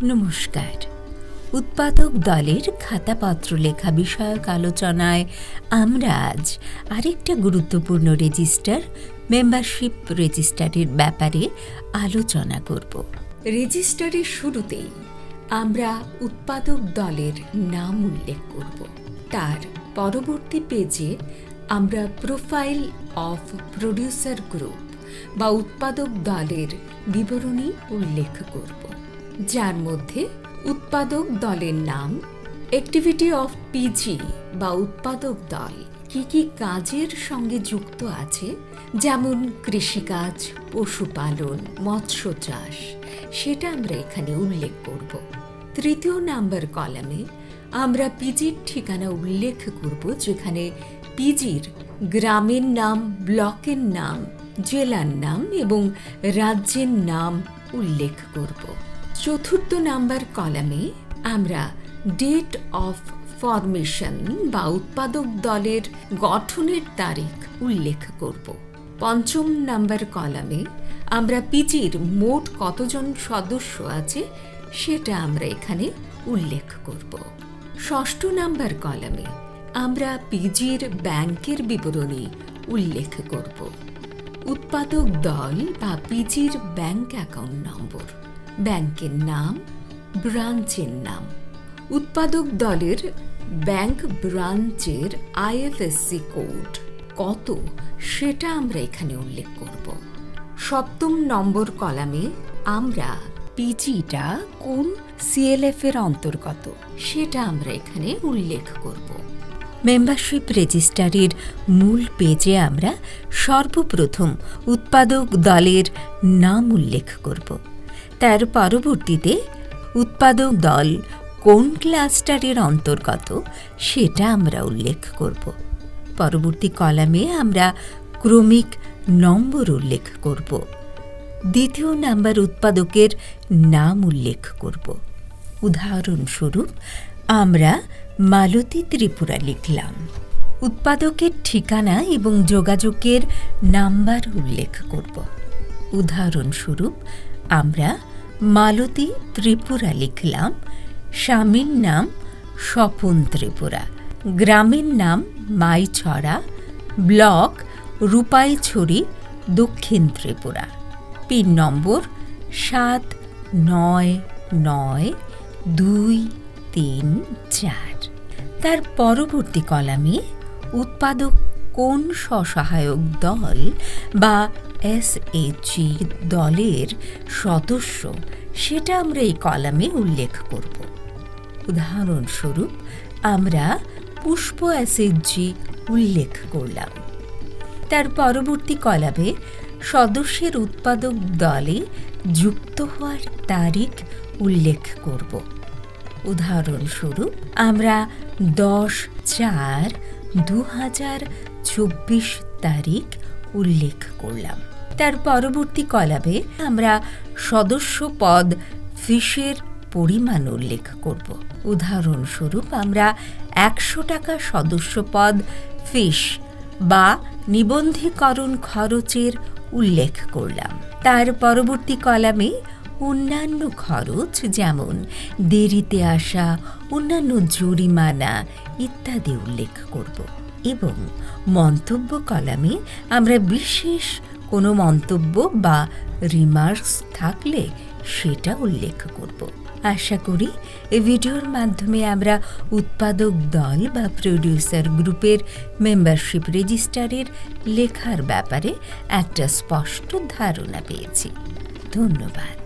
নমস্কার। উৎপাদক দলের খাতাপত্র লেখা বিষয়ক আলোচনায় আমরা আজ আরেকটা গুরুত্বপূর্ণ রেজিস্টার, মেম্বারশিপ রেজিস্টারের ব্যাপারে আলোচনা করব। রেজিস্টারের শুরুতেই আমরা উৎপাদক দলের নাম উল্লেখ করব। তার পরবর্তী পেজে আমরা প্রোফাইল অফ প্রডিউসার গ্রুপ বা উৎপাদক দলের বিবরণী উল্লেখ করব, যার মধ্যে উৎপাদক দলের নাম, অ্যাক্টিভিটি অফ পিজি বা উৎপাদক দল কি কি কাজের সঙ্গে যুক্ত আছে, যেমন কৃষিকাজ, পশুপালন, মৎস্য চাষ, সেটা আমরা এখানে উল্লেখ করব। তৃতীয় নাম্বার কলামে আমরা পিজির ঠিকানা উল্লেখ করব, যেখানে পিজির গ্রামের নাম, ব্লকের নাম, জেলার নাম এবং রাজ্যের নাম উল্লেখ করব। চতুর্থ নাম্বার কলামে আমরা ডেট অফ ফরমেশন বা উৎপাদক দলের গঠনের তারিখ উল্লেখ করব। পঞ্চম নাম্বার কলামে আমরা পিজির মোট কতজন সদস্য আছে সেটা আমরা এখানে উল্লেখ করব। ষষ্ঠ নাম্বার কলামে আমরা পিজির ব্যাংকের বিবরণী উল্লেখ করব। উৎপাদক দল বা পিজির ব্যাংক অ্যাকাউন্ট নম্বর, ব্যাংকের নাম, ব্রাঞ্চের নাম, উৎপাদক দলের ব্যাংক ব্রাঞ্চের আইএফএসসি কোড কত সেটা আমরা এখানে উল্লেখ করব। সপ্তম নম্বর কলামে আমরা পিজিটা কোন সিএলএফ এর অন্তর্গত সেটা আমরা এখানে উল্লেখ করব। মেম্বারশিপ রেজিস্টারের মূল পেজে আমরা সর্বপ্রথম উৎপাদক দলের নাম উল্লেখ করব। তার পরবর্তীতে উৎপাদক দল কোন ক্লাস্টারের অন্তর্গত সেটা আমরা উল্লেখ করব। পরবর্তী কলামে আমরা ক্রমিক নম্বর উল্লেখ করব। দ্বিতীয় নাম্বার উৎপাদকের নাম উল্লেখ করব। উদাহরণস্বরূপ আমরা মালতী ত্রিপুরা লিখলাম। উৎপাদকের ঠিকানা এবং যোগাযোগের নাম্বার উল্লেখ করব। উদাহরণস্বরূপ আমরা মালতী ত্রিপুরা লিখলাম, স্বামীর নাম স্বপন ত্রিপুরা, গ্রামের নাম মাইছড়া, ব্লক রূপাইছড়ি, দক্ষিণ ত্রিপুরা, পিন নম্বর 799234। তার পরবর্তী কলামে উৎপাদক কোন স্বসহায়ক দল বা এসএইচজি দলের সদস্য সেটা আমরা এই কলামে উল্লেখ করব। উদাহরণস্বরূপ আমরা পুষ্প এসএইচজি উল্লেখ করলাম। তার পরবর্তী কলামে সদস্যের উৎপাদক দলে যুক্ত হওয়ার তারিখ উল্লেখ করব। উদাহরণস্বরূপ আমরা 10/4/2024 তারিখ উল্লেখ করলাম। তার পরবর্তী কলামে আমরা সদস্য পদ ফিসের পরিমাণ উল্লেখ করব। উদাহরণস্বরূপ আমরা 100 টাকা সদস্য পদ ফিস বা নিবন্ধীকরণ খরচের উল্লেখ করলাম। তার পরবর্তী কলামে অন্যান্য খরচ, যেমন দেরিতে আসা, অন্যান্য জরিমানা ইত্যাদি উল্লেখ করব। এবং মন্তব্য কলামে আমরা বিশেষ কোনো মন্তব্য বা রিমার্কস থাকলে সেটা উল্লেখ করব। আশা করি এই ভিডিওর মাধ্যমে আমরা উৎপাদক দল বা প্রডিউসার গ্রুপের মেম্বারশিপ রেজিস্টারের লেখার ব্যাপারে একটা স্পষ্ট ধারণা পেয়েছি। ধন্যবাদ।